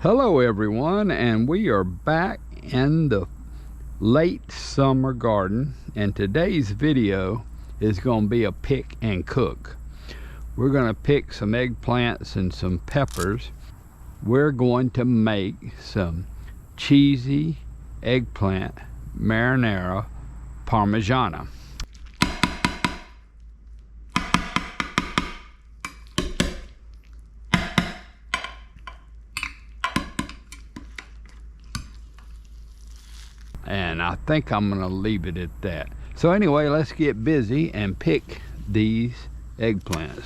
Hello everyone, and we are back in the late summer garden, and today's video is going to be a pick and cook. We're going to pick some eggplants and some peppers. We're going to make some cheesy eggplant marinara parmigiana. And I think I'm gonna leave it at that. So anyway, let's get busy and pick these eggplants.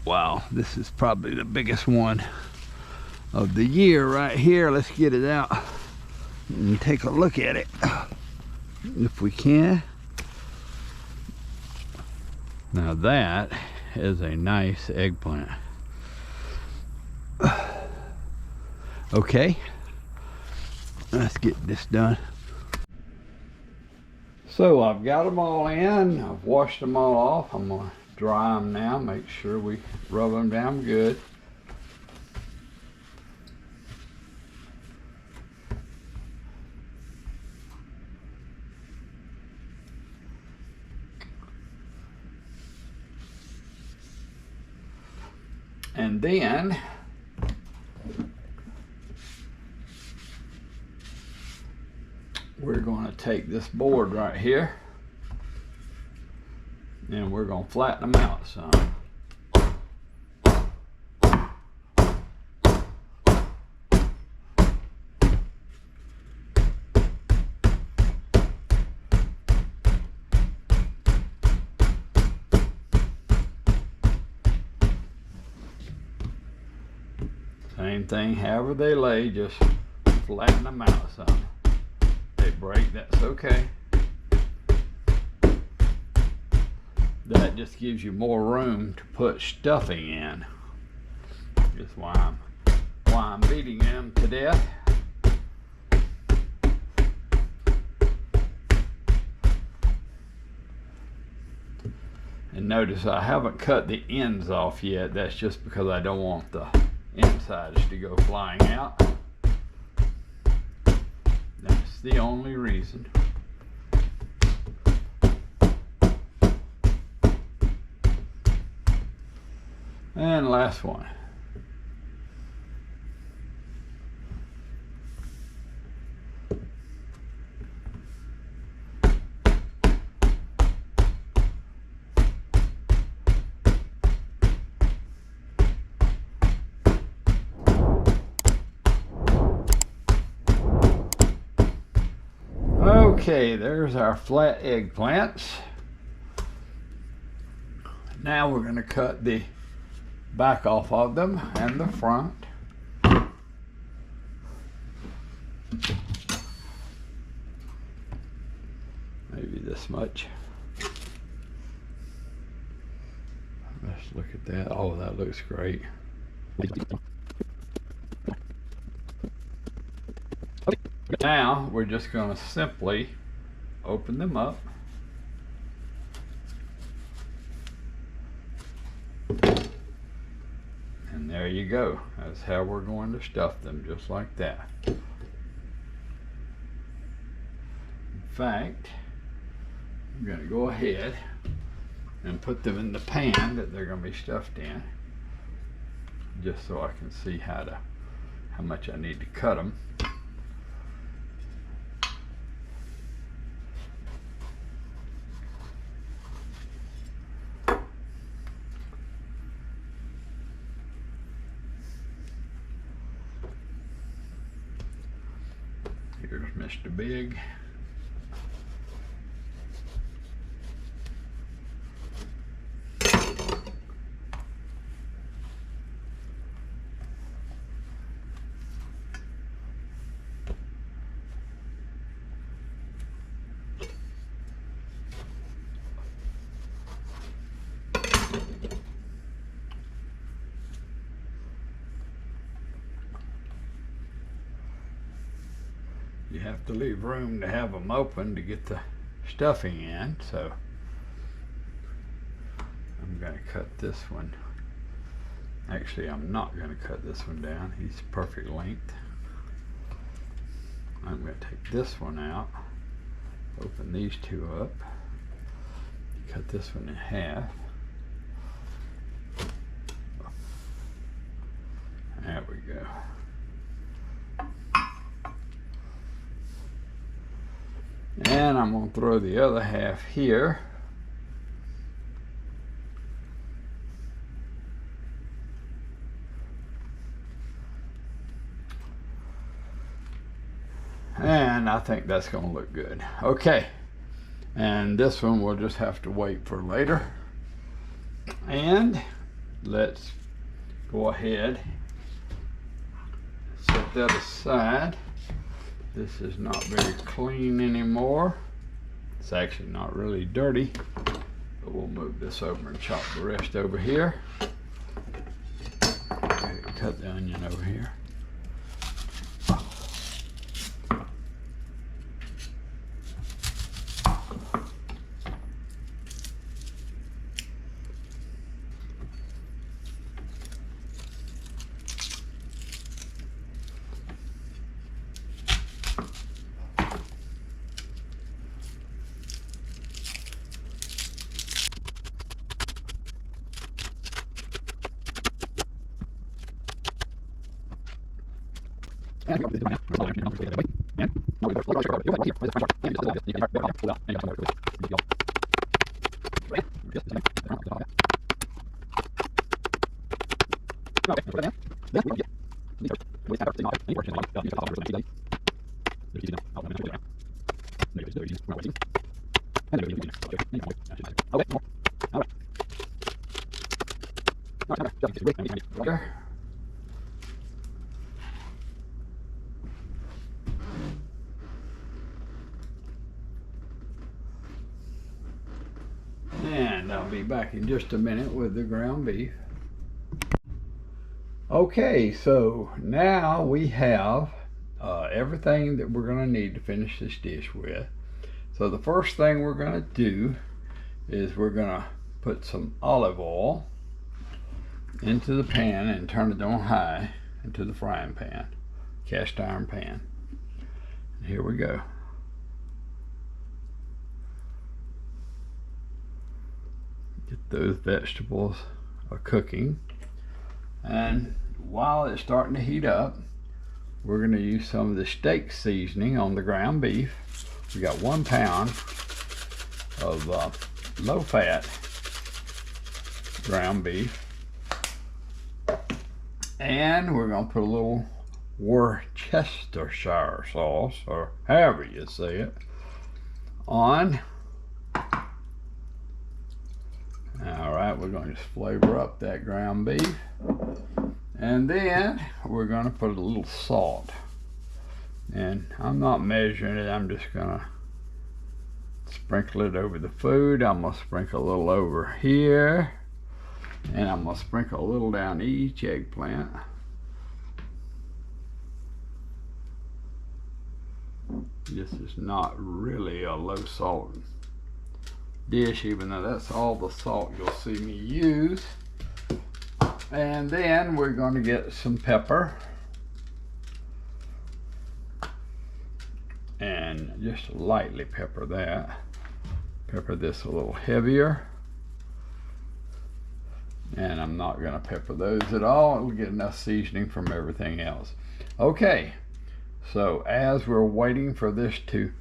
Wow, this is probably the biggest one of the year right here. Let's get it out and take a look at it if we can. Now that is a nice eggplant. Okay, let's get this done. So I've got them all in. I've washed them all off. I'm gonna dry them now. Make sure we rub them down good. And then we're going to take this board right here and we're going to flatten them out some. Same thing, however they lay, just flatten them out some. They break, that's okay. That just gives you more room to put stuffing in. That's why I'm beating them to death. And notice I haven't cut the ends off yet. That's just because I don't want the insides to go flying out. That's the only reason. And last one. Okay, there's our flat eggplants. Now we're going to cut the back off of them and the front. Maybe this much. Let's look at that. Oh, that looks great. Now we're just going to simply open them up. And there you go. That's how we're going to stuff them, just like that. In fact, I'm going to go ahead and put them in the pan that they're going to be stuffed in, just so I can see how much I need to cut them. Here's Mr. Big. You have to leave room to have them open to get the stuffing in, so I'm going to cut this one. Actually, I'm not going to cut this one down. He's perfect length. I'm going to take this one out, open these two up, cut this one in half. There we go. And I'm going to throw the other half here. And I think that's going to look good. Okay. And this one we'll just have to wait for later. And let's go ahead, set that aside. This is not very clean anymore. It's actually not really dirty, but we'll move this over and chop the rest over here. Cut the onion over here. And I'll be back in just a minute with the ground beef. Okay, so now we have everything that we're going to need to finish this dish with. So the first thing we're going to do is we're going to put some olive oil into the pan and turn it on high into the frying pan, cast iron pan. And here we go. Get those vegetables cooking, and while it's starting to heat up, we're going to use some of the steak seasoning on the ground beef. We got 1 pound of low-fat ground beef, and we're going to put a little Worcestershire sauce, or however you say it, on. Alright, we're going to just flavor up that ground beef. And then we're going to put a little salt. And I'm not measuring it, I'm just going to sprinkle it over the food. I'm going to sprinkle a little over here. And I'm going to sprinkle a little down each eggplant. This is not really a low salt dish, even though that's all the salt you'll see me use. And then we're going to get some pepper and just lightly pepper that. Pepper this a little heavier, and I'm not going to pepper those at all. It'll get enough seasoning from everything else. Okay, so as we're waiting for this to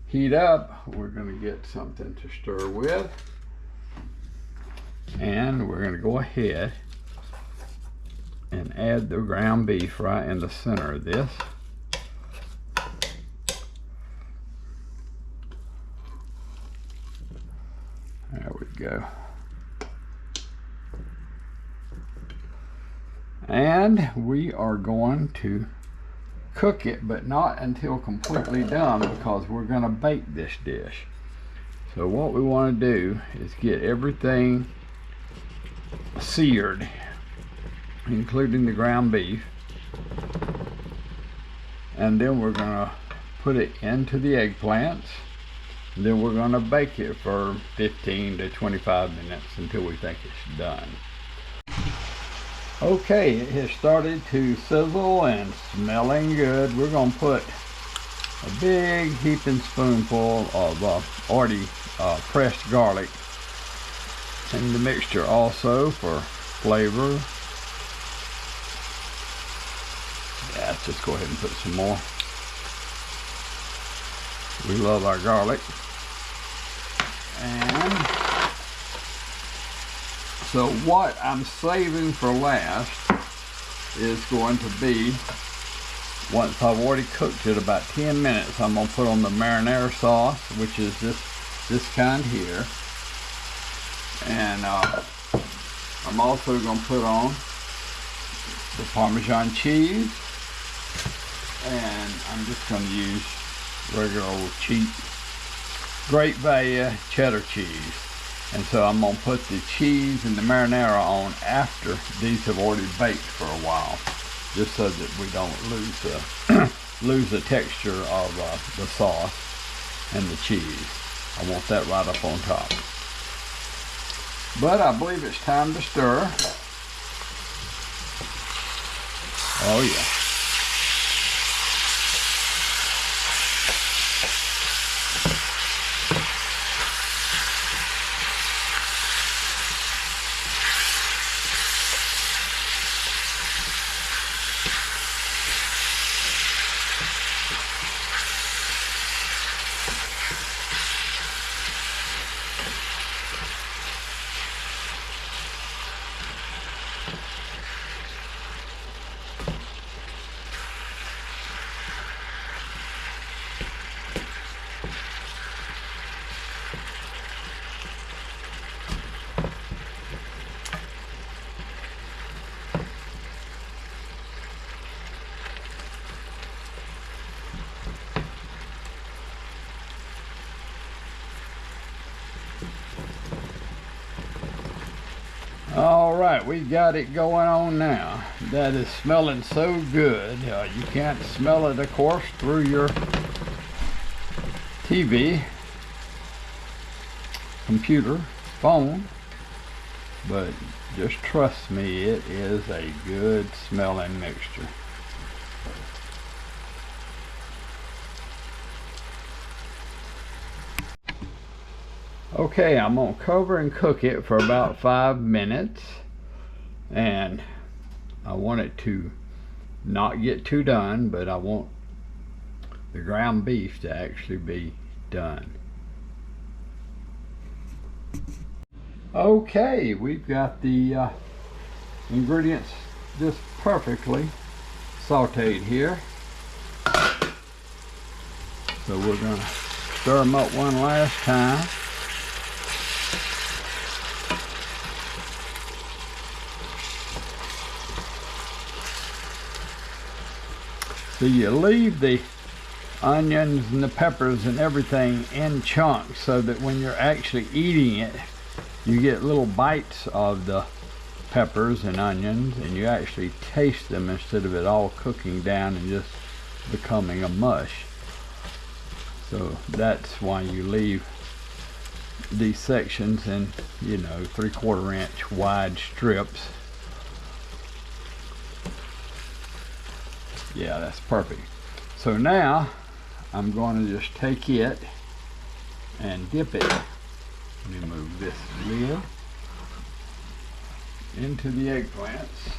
heat up, we're going to get something to stir with, and we're going to go ahead and add the ground beef right in the center of this. There we go. And we are going to cook it, but not until completely done, because we're going to bake this dish. So what we want to do is get everything seared, including the ground beef, and then we're going to put it into the eggplants And then we're going to bake it for 15 to 25 minutes until we think it's done. Okay, it has started to sizzle and smelling good. We're going to put a big heaping spoonful of already pressed garlic in the mixture also for flavor. Yeah, let's just go ahead and put some more. We love our garlic. And so what I'm saving for last is going to be, once I've already cooked it about 10 minutes, I'm going to put on the marinara sauce, which is this kind here. And I'm also going to put on the Parmesan cheese. And I'm just going to use regular old cheap great value cheddar cheese. And so I'm going to put the cheese and the marinara on after these have already baked for a while, just so that we don't lose the texture of the sauce and the cheese. I want that right up on top. But I believe it's time to stir. Oh yeah. All right, we got it going on now. That is smelling so good. You can't smell it, of course, through your TV, computer, phone, but just trust me, it is a good smelling mixture. Okay, I'm going to cover and cook it for about 5 minutes, and I want it to not get too done, but I want the ground beef to actually be done. Okay, we've got the ingredients just perfectly sauteed here, so we're going to stir them up one last time. So you leave the onions and the peppers and everything in chunks so that when you're actually eating it, you get little bites of the peppers and onions and you actually taste them instead of it all cooking down and just becoming a mush. So that's why you leave these sections in, 3/4 inch wide strips. Yeah, that's perfect. So now I'm going to just take it and dip it. Let me move this lid into the eggplants.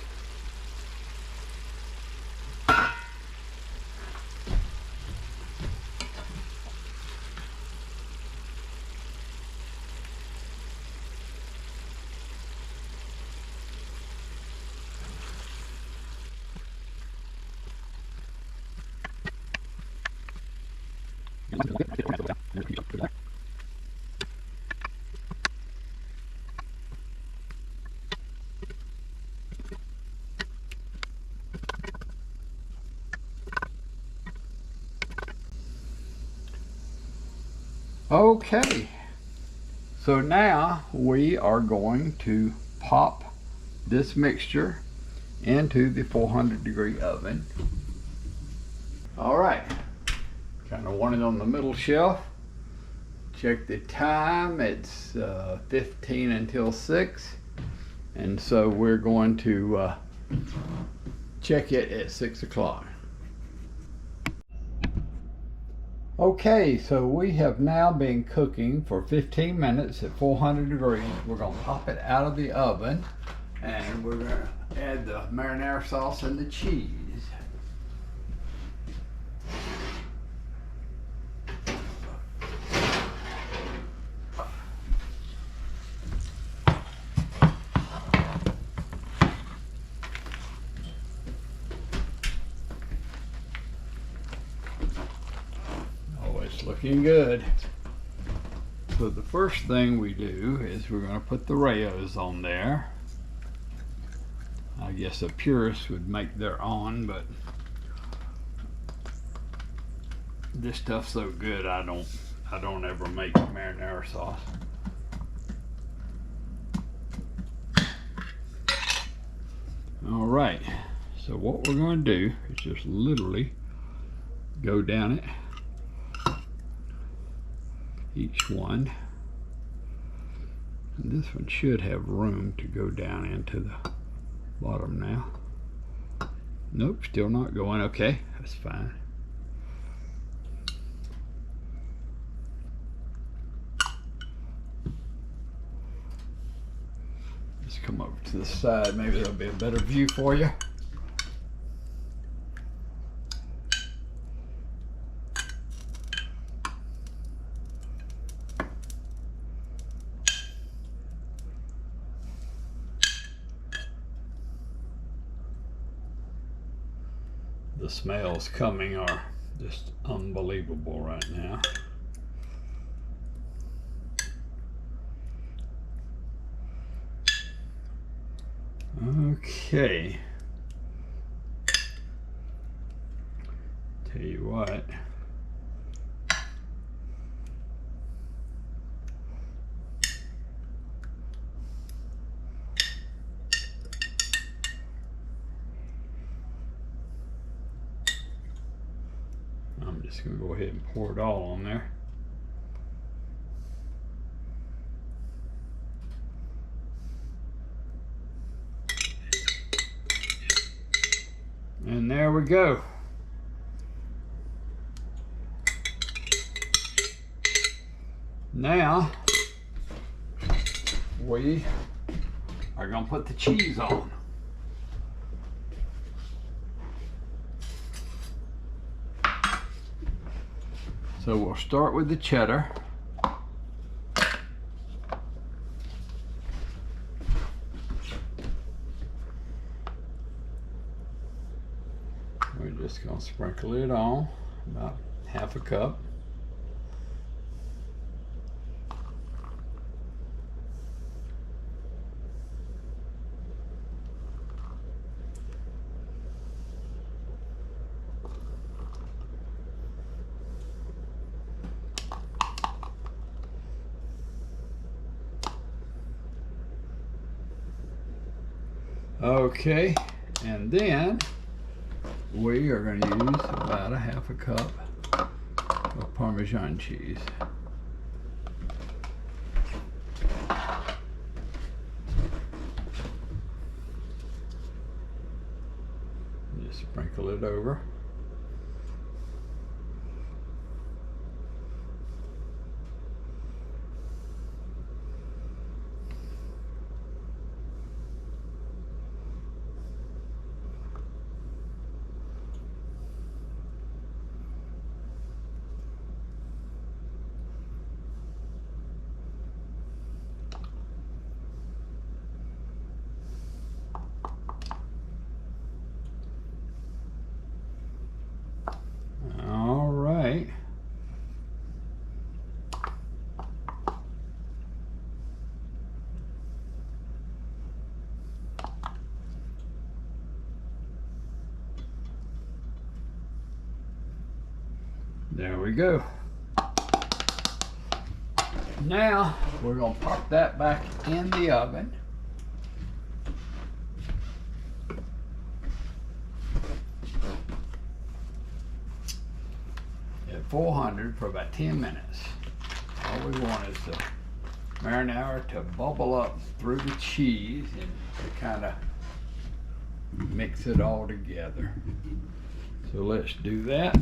Okay, so now we are going to pop this mixture into the 400-degree oven. All right, kind of want it on the middle shelf. Check the time, it's 15 until 6, and so we're going to check it at 6 o'clock. Okay, so we have now been cooking for 15 minutes at 400 degrees. We're going to pop it out of the oven, and we're going to add the marinara sauce and the cheese. Looking good. So the first thing we do is we're going to put the rayos on there. I guess a purist would make their own, but this stuff's so good I don't ever make marinara sauce. All right, so what we're going to do is just literally go down it, each one, and this one should have room to go down into the bottom now. Nope, still not going. Okay, that's fine. Let's come over to the side, maybe there'll be a better view for you. The smells coming are just unbelievable right now. Okay. Tell you what. I'm just going to go ahead and pour it all on there. And there we go. Now we are going to put the cheese on. So we'll start with the cheddar. We're just going to sprinkle it on, about half a cup. Okay, and then we are going to use about a half a cup of Parmesan cheese. Just sprinkle it over. There we go. Now we're going to pop that back in the oven. At 400 for about 10 minutes. All we want is the marinara to bubble up through the cheese and to kind of mix it all together. So let's do that.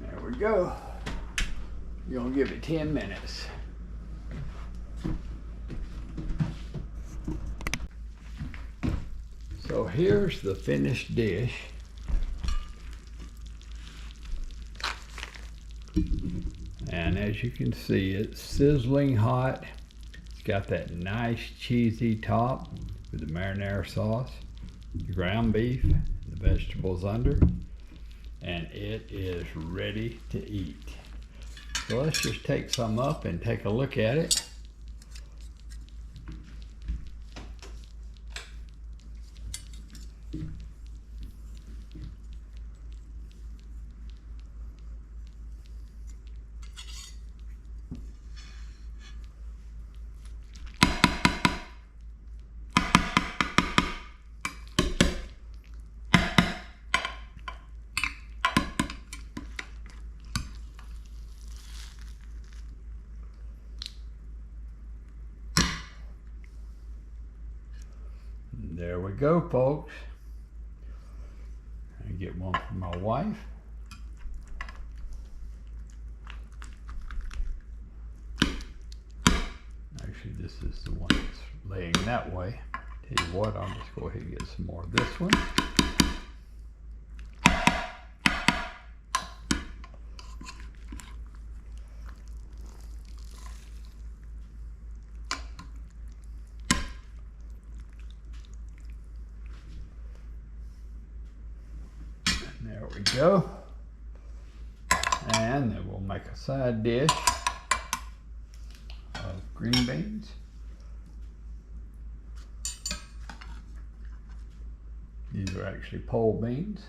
There we go. You're gonna give it 10 minutes. So here's the finished dish. And as you can see, it's sizzling hot. It's got that nice cheesy top with the marinara sauce, the ground beef, the vegetables under, and it is ready to eat. So let's just take some up and take a look at it. There we go, folks. I get one for my wife. Actually, this is the one that's laying that way. Tell you what, I'll just go ahead and get some more of this one. There we go. And then we'll make a side dish of green beans. These are actually pole beans.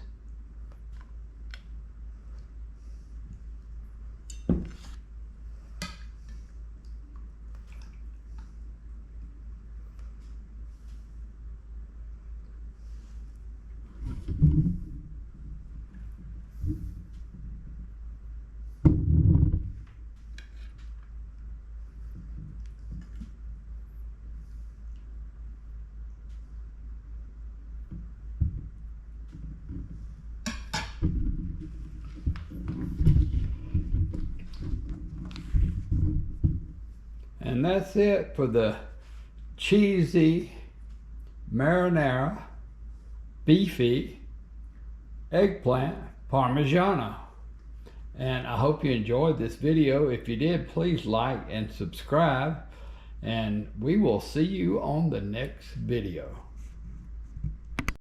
And that's it for the cheesy marinara, beefy, eggplant, Parmesan. And I hope you enjoyed this video. If you did, please like and subscribe. And we will see you on the next video.